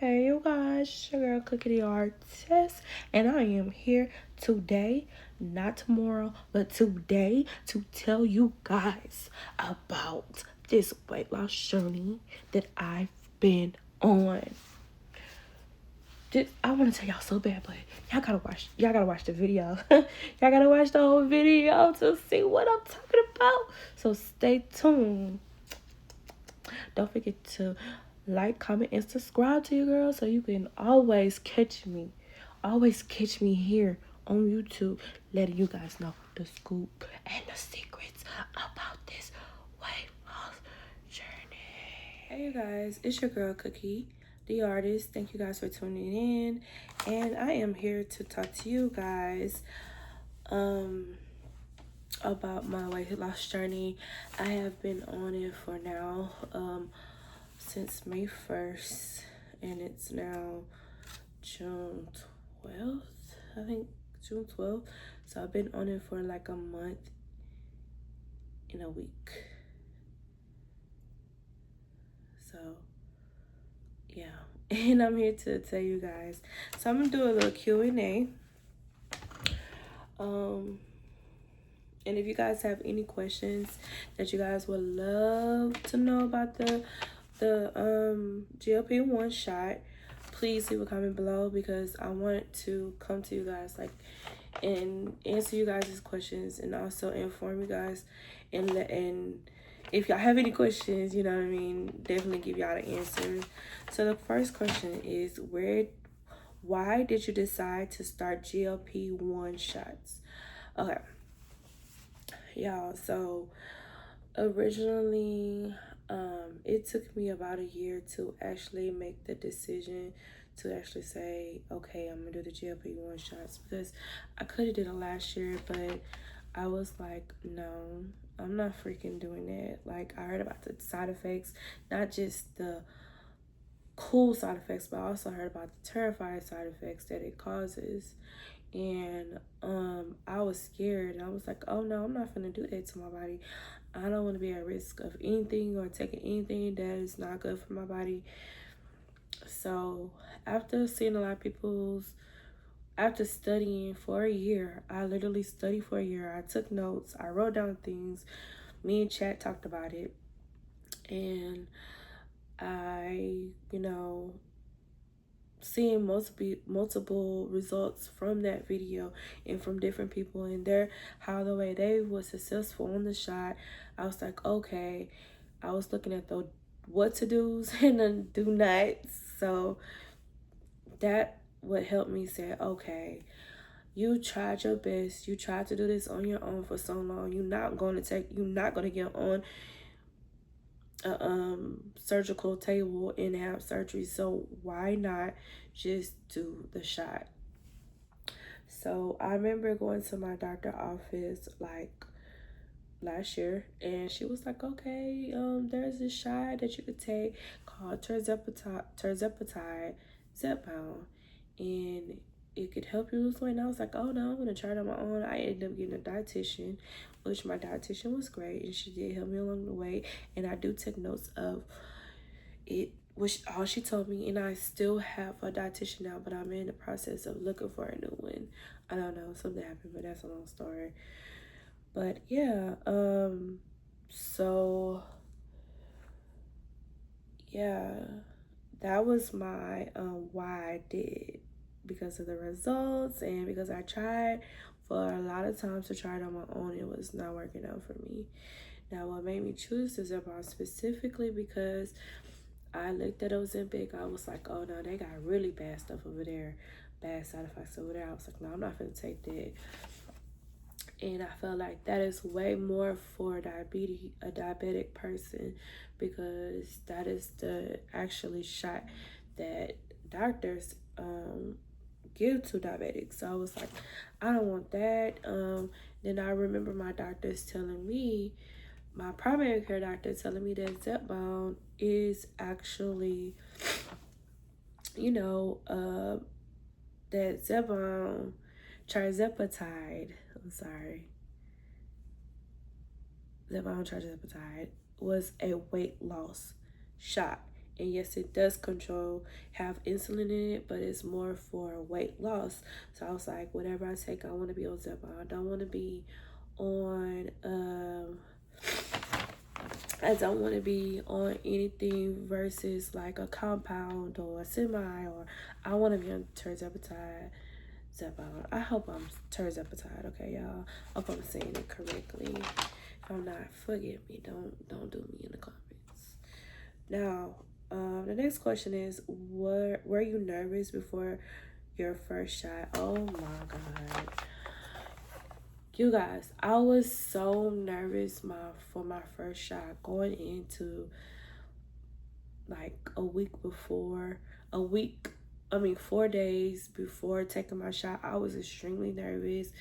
Hey you guys, it's your girl Cookie the Artist, and I am here today, not tomorrow, but today to tell you guys about this weight loss journey that I've been on. I want to tell y'all so bad, but y'all gotta watch the video. Y'all gotta watch the whole video to see what I'm talking about. So stay tuned. Don't forget to like, comment, and subscribe to your girl so you can always catch me. Always catch me here on YouTube, letting you guys know the scoop and the secrets about this weight loss journey. Hey you guys, it's your girl Cookie, the artist. Thank you guys for tuning in. And I am here to talk to you guys about my weight loss journey. I have been on it for now since May 1st, and it's now June 12th, I think June 12th. So I've been on it for like a month in a week. So yeah, and I'm here to tell you guys. So I'm gonna do a little Q&A. And if you guys have any questions that you guys would love to know about the GLP-1 shot, please leave a comment below, because I want to come to you guys and answer you guys' questions, and also inform you guys, and if y'all have any questions, you know what I mean, definitely give y'all the answers. So the first question is, why did you decide to start GLP-1 shots? Okay, y'all, so originally it took me about a year to actually make the decision to actually say, okay, I'm gonna do the GLP-1 shots, because I could have did it last year, but I was like, no, I'm not freaking doing that. Like, I heard about the side effects, not just the cool side effects, but I also heard about the terrifying side effects that it causes. And I was scared, and I was like, oh no, I'm not gonna do that to my body. I don't want to be at risk of anything or taking anything that is not good for my body. So after seeing a lot of after studying for a year, I literally studied for a year. I took notes, I wrote down things, me and Chat talked about it, and I, seeing multiple results from that video and from different people, and how the way they were successful on the shot, I was like, okay. I was looking at the what to do's and the do nots. So that would help me say, okay, you tried your best, you tried to do this on your own for so long, you're not going to get on a surgical table and have surgery, so why not just do the shot? So I remember going to my doctor's office like last year, and she was like, okay, there's this shot that you could take called terzepatide, Zepbound, and it could help you lose weight. And I was like, oh no, I'm gonna try it on my own. I ended up getting a dietitian, which my dietitian was great, and she did help me along the way, and I do take notes of it, which all she told me, and I still have a dietitian now, but I'm in the process of looking for a new one. I don't know, something happened, but that's a long story. But yeah, so yeah, that was my why I did, because of the results, and because I tried for a lot of times to try it on my own. It was not working out for me. Now, what made me choose this about specifically, because I looked at Ozempic, I was like, oh no, they got really bad stuff over there, bad side effects over there. I was like, no, I'm not gonna take that. And I felt like that is way more for a diabetic person, because that is the actually shot that doctors give to diabetics. So I was like, I don't want that. Then I remember my doctors telling me, my primary care doctor telling me that Zepbound is actually, that Zepbound, tirzepatide, Zepbound tirzepatide was a weight loss shot, And yes, it does have insulin in it, but it's more for weight loss. So I was like, whatever I take, I want to be on Zepbound. I don't want to be on I don't want to be on anything versus like a compound or a semi, or I want to be on tirzepatide, Zepbound. I hope I'm tirzepatide, okay, y'all. I hope I'm saying it correctly. If I'm not, forgive me. Don't do me in the comments. Now, the next question is, were you nervous before your first shot? Oh my god. You guys, I was so nervous for my first shot, going into like a week before, 4 days before taking my shot. I was extremely nervous.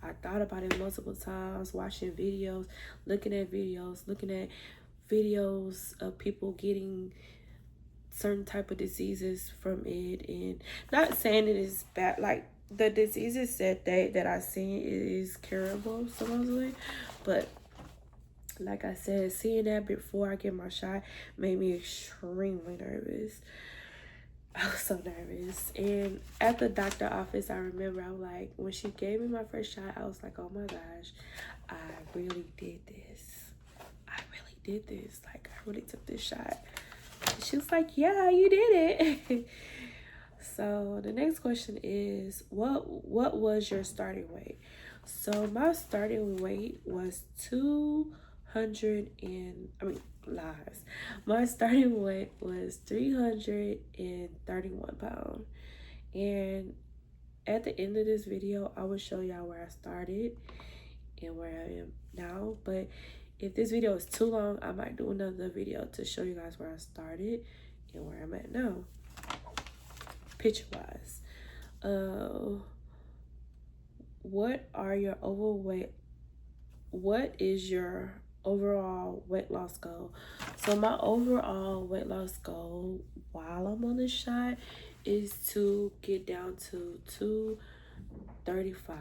I thought about it multiple times, watching videos, looking at videos of people getting certain type of diseases from it, and not saying it is bad. Like, the diseases that I seen is curable supposedly, but like I said, seeing that before I get my shot made me extremely nervous. I was so nervous. And at the doctor office, I remember I was like, when she gave me my first shot, I was like, oh my gosh, I really did this. I really did this. Like, I really took this shot. And she was like, yeah, you did it. So the next question is, what was your starting weight? So my starting weight was 200 and, lies. My starting weight was 331 pounds. And at the end of this video, I will show y'all where I started and where I am now. But if this video is too long, I might do another video to show you guys where I started and where I'm at now, picture wise. What is your overall weight loss goal? So my overall weight loss goal while I'm on this shot is to get down to 235.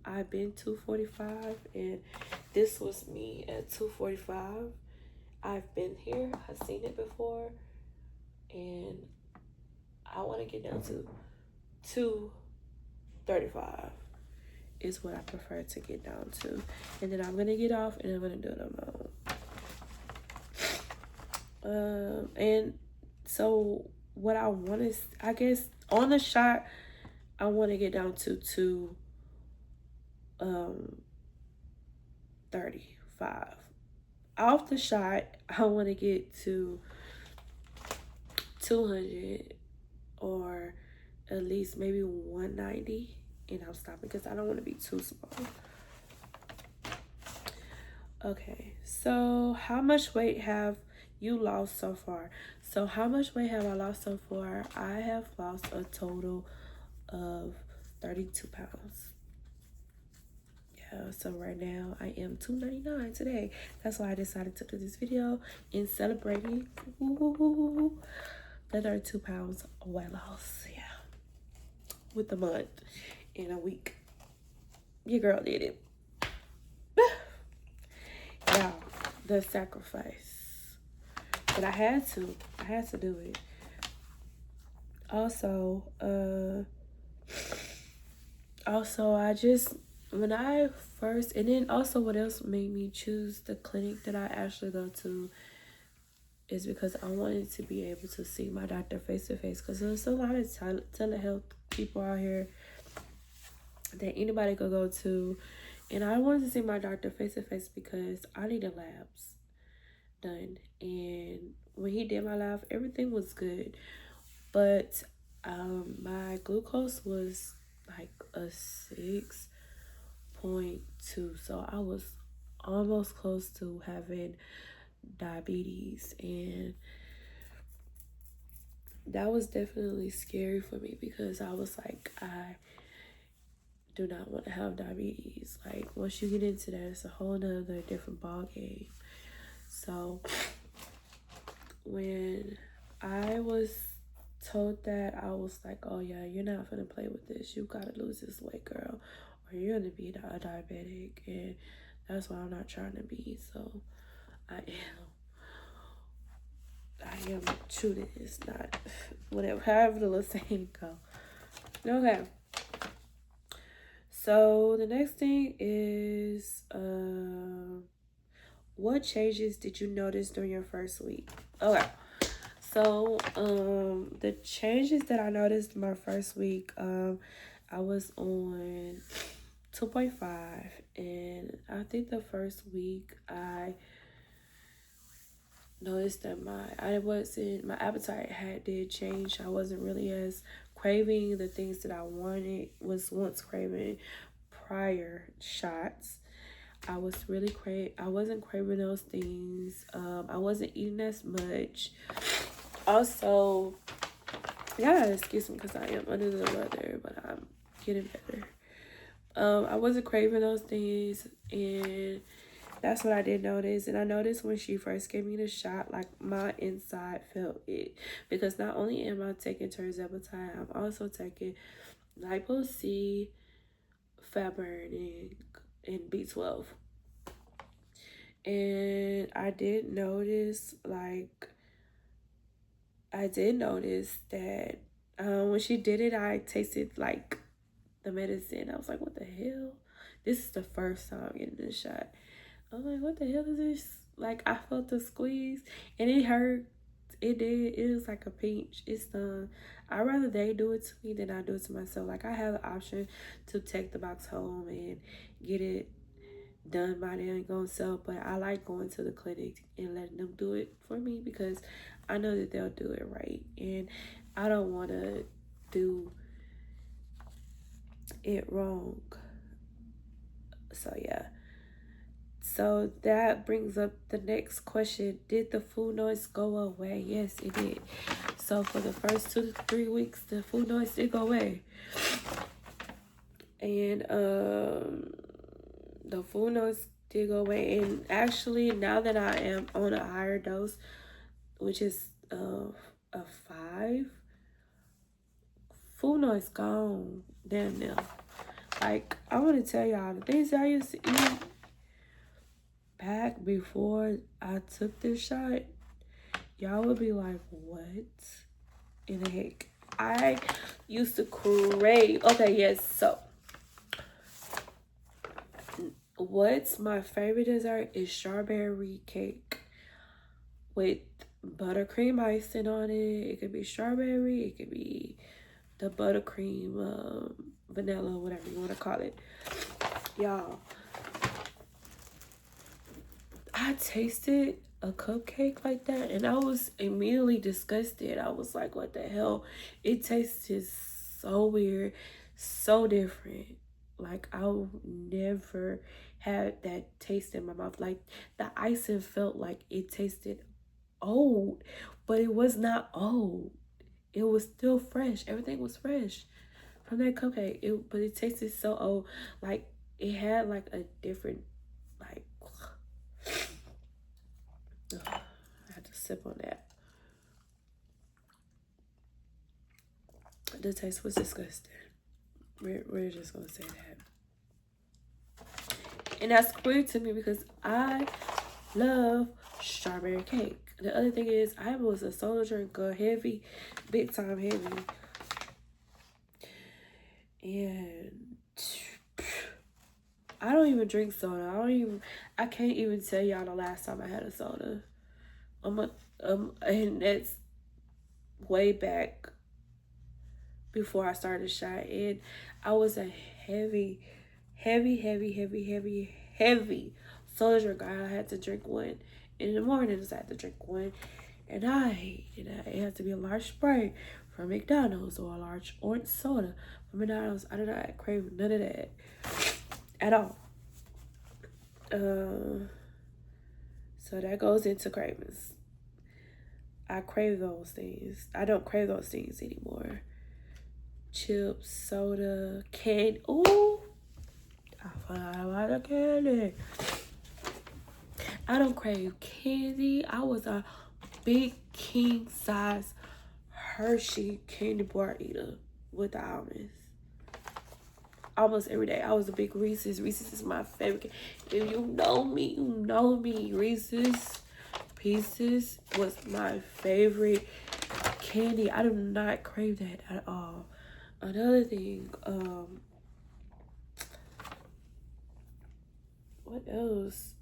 I've been 245, and this was me at 245. I've been here, I've seen it before, and I want to get down to 235 is what I prefer to get down to. And then I'm gonna get off and I'm gonna do it on my own. And so what I want is, I guess on the shot, I want to get down to 235. Off the shot, I want to get to 200 or at least maybe 190, and I'm stopping because I don't want to be too small. Okay, so how much weight have you lost so far? So how much weight have I lost so far? I have lost a total of 32 pounds. Yeah, so right now I am 299 today. That's why I decided to do this video in celebrating the 32 pounds weight loss. Yeah, with the month in a week. Your girl did it. Yeah, the sacrifice. But I had to do it. Also, I just, when I first, and then also what else made me choose the clinic that I actually go to is because I wanted to be able to see my doctor face to face, because there's a lot of telehealth people out here that anybody could go to, and I wanted to see my doctor face to face because I needed labs done. And when he did my lab, everything was good, but my glucose was like a 6.2, so I was almost close to having diabetes, and that was definitely scary for me because I was like, I do not want to have diabetes. Like, once you get into that, it's a whole nother different ball game. So when I was told that, I was like, oh yeah, you're not gonna play with this. You gotta lose this weight, girl, or you're gonna be a diabetic, and that's why I'm not trying to be. So I am. I am chewing. It's not whatever. However the little saying go. Okay. So the next thing is what changes did you notice during your first week? Okay. So the changes that I noticed my first week, I was on 2.5, and I think the first week I noticed that my appetite did change. I wasn't really as craving the things that I was once craving prior shots. I wasn't craving those things. I wasn't eating as much. Also, yeah, excuse me because I am under the weather, but I'm getting better. I wasn't craving those things, and that's what I did notice. And I noticed when she first gave me the shot, like my inside felt it. Because not only am I taking tirzepatide, I'm also taking lipo C, fat burning, and B12. And I did notice that when she did it, I tasted like the medicine. I was like, what the hell? This is the first time I'm getting this shot. I was like, what the hell is this? Like, I felt the squeeze and it hurt. It did. It was like a pinch. It's done. I'd rather they do it to me than I do it to myself. Like, I have the option to take the box home and get it done by their own self, but I like going to the clinic and letting them do it for me because I know that they'll do it right, and I don't want to do it wrong. So yeah. So that brings up the next question. Did the food noise go away? Yes, it did. So for the first 2 to 3 weeks, the food noise did go away. And the food noise did go away. And actually, now that I am on a higher dose, which is a 5, food noise gone damn near. Like, I want to tell y'all, the things I used to eat back before I took this shot, y'all would be like, what in the heck? I used to crave. Okay, yes, so what's my favorite dessert is strawberry cake with buttercream icing on it. It could be strawberry, it could be the buttercream, vanilla, whatever you want to call it. Y'all, I tasted a cupcake like that and I was immediately disgusted. I was like, what the hell? It tasted so weird, so different. Like, I never had that taste in my mouth. Like, the icing felt like it tasted old, but it was not old. It was still fresh. Everything was fresh from that cupcake. But it tasted so old. Like, it had like a different, like, I had to sip on that. The taste was disgusting. We're just gonna say that. And that's weird to me because I love strawberry cake. The other thing is, I was a soda drinker, big time heavy. And I don't even drink soda. I can't even tell y'all the last time I had a soda. And that's way back before I started shot. And I was a heavy soda drinker. I had to drink one in the mornings. I had to drink one at night. And it had to be a large Sprite from McDonald's or a large orange soda from McDonald's. I did not crave none of that at all. So that goes into cravings. I crave those things. I don't crave those things anymore. Chips, soda, candy. Ooh, I forgot about the candy. I don't crave candy. I was a big king size Hershey candy bar eater with the almonds. Almost every day. I was a big Reese's. Reese's is my favorite. If you know me, you know me. Reese's Pieces was my favorite candy. I do not crave that at all. Another thing, what else?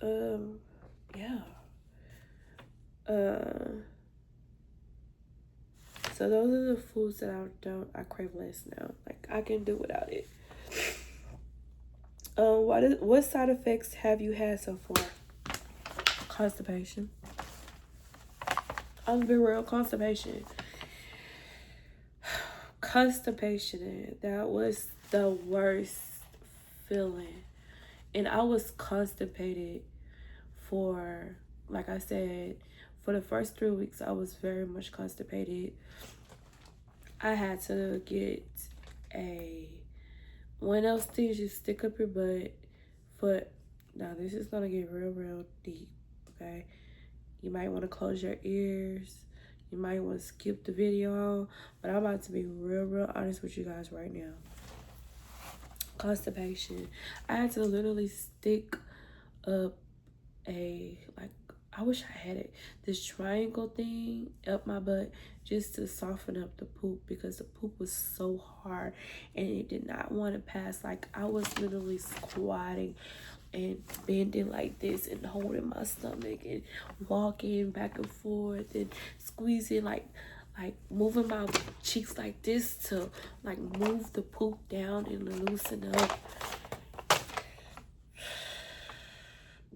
Yeah. So those are the foods that I crave less now. Like I can do without it. What side effects have you had so far? Constipation. I'm gonna be real, constipation. Constipation, that was the worst feeling. And I was constipated for, like I said, for the first 3 weeks, I was very much constipated. I had to get one of those things you stick up your butt. Now this is gonna get real deep, okay? You might want to close your ears. You might want to skip the video, but I'm about to be real honest with you guys right now. Constipation. I had to literally stick up I wish I had it, this triangle thing up my butt just to soften up the poop, because the poop was so hard and it did not want to pass. Like I was literally squatting and bending like this and holding my stomach and walking back and forth and squeezing, like moving my cheeks like this to like move the poop down and loosen up.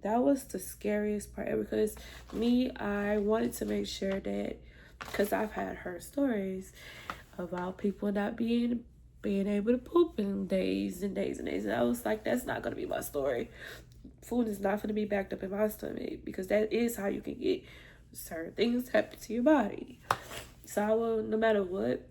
That was the scariest part, because I wanted to make sure that, because I've heard stories about people not being able to poop in days and days and days. And I was like, that's not going to be my story. Food is not going to be backed up in my stomach, because that is how you can get certain things happen to your body. So I will, no matter what,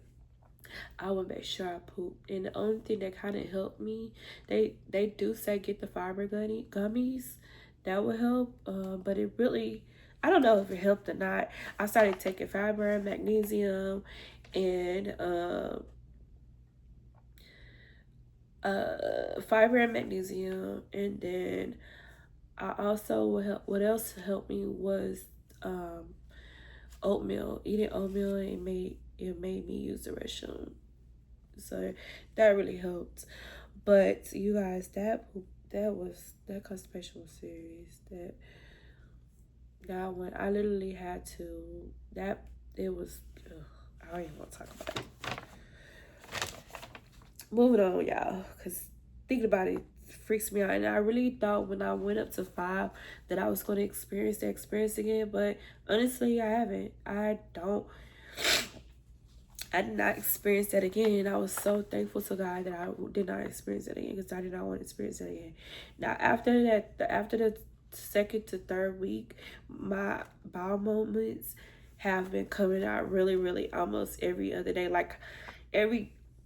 I would make sure I poop. And the only thing that kind of helped me, they do say get the fiber gummies. That would help, but it really, I don't know if it helped or not. I started taking fiber and magnesium and and then I also what else helped me was oatmeal. Eating oatmeal, it made me use the restroom, so that really helped. But you guys, that constipation was serious. That one, I literally had to, it was, I don't even want to talk about it. Moving on, y'all, because thinking about it freaks me out. And I really thought when I went up to 5 that I was going to experience the experience again, but honestly, I haven't. I did not experience that again, and I was so thankful to God that I did not experience it again, because I did not want to experience it again. Now, after the second to third week, my bowel movements have been coming out really almost every other day. Like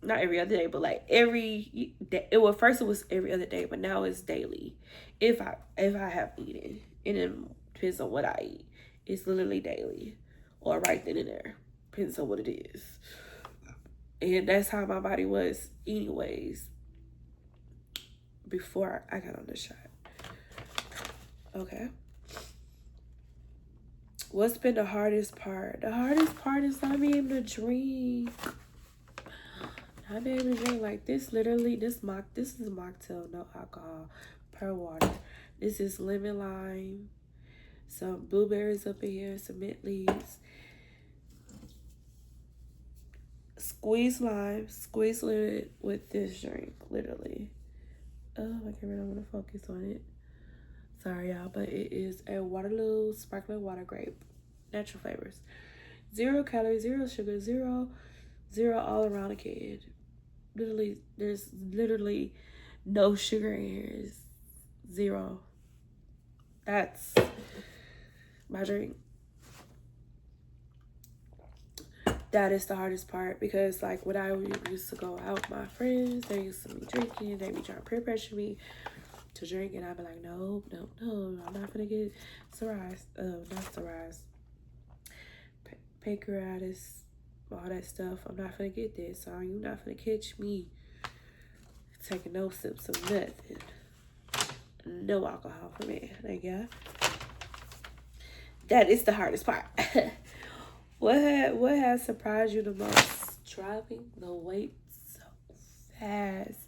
not every other day, but like every day. First it was every other day, but now it's daily. If I have eaten, and it depends on what I eat. It's literally daily, or right then and there. Depends on what it is. And that's how my body was anyways before I got on the shot. Okay. What's been the hardest part? The hardest part is not being able to drink. Not being able to drink. Like this literally, this is mocktail, no alcohol, per water. This is lemon lime, some blueberries up in here, some mint leaves. Squeeze lime, squeeze lemon with this drink, literally. Oh, I can't really want to focus on it. Sorry, y'all, but it is a Waterloo sparkling water grape. Natural flavors. 0 calories, 0 sugar, 0 all around a kid. Literally, there's literally no sugar in here. It's 0. That's my drink. That is the hardest part, because like when I used to go out with my friends, they used to be drinking, they be trying to peer pressure me to drink, and I'd be like, no, I'm not gonna get pancreatitis, all that stuff. I'm not gonna get this, so you're not gonna catch me taking no sips of nothing. No alcohol for me, thank you. that is the hardest part. What has surprised you the most? Dropping the weight so fast.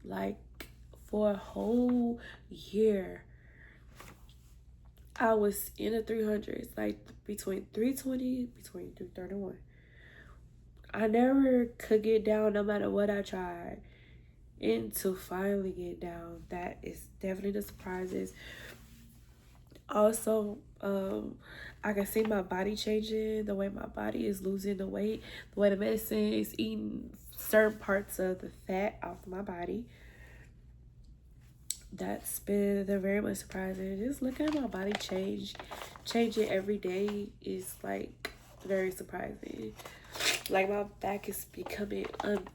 Like for a whole year, I was in the 300s, like between 320, between 331. I never could get down no matter what I tried. And to finally get down, that is definitely the surprises. Also, I can see my body changing, the way my body is losing the weight, the way the medicine is eating certain parts of the fat off my body. That's been the very much surprising. Just looking at my body changing every day is like very surprising. Like my back is becoming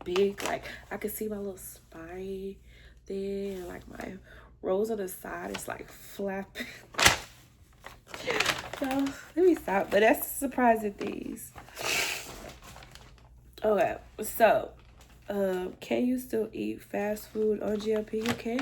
big. Like I can see my little spine then, like my rolls on the side is like flapping. So let me stop. But that's surprising things. Okay, so can you still eat fast food on GLP? You can.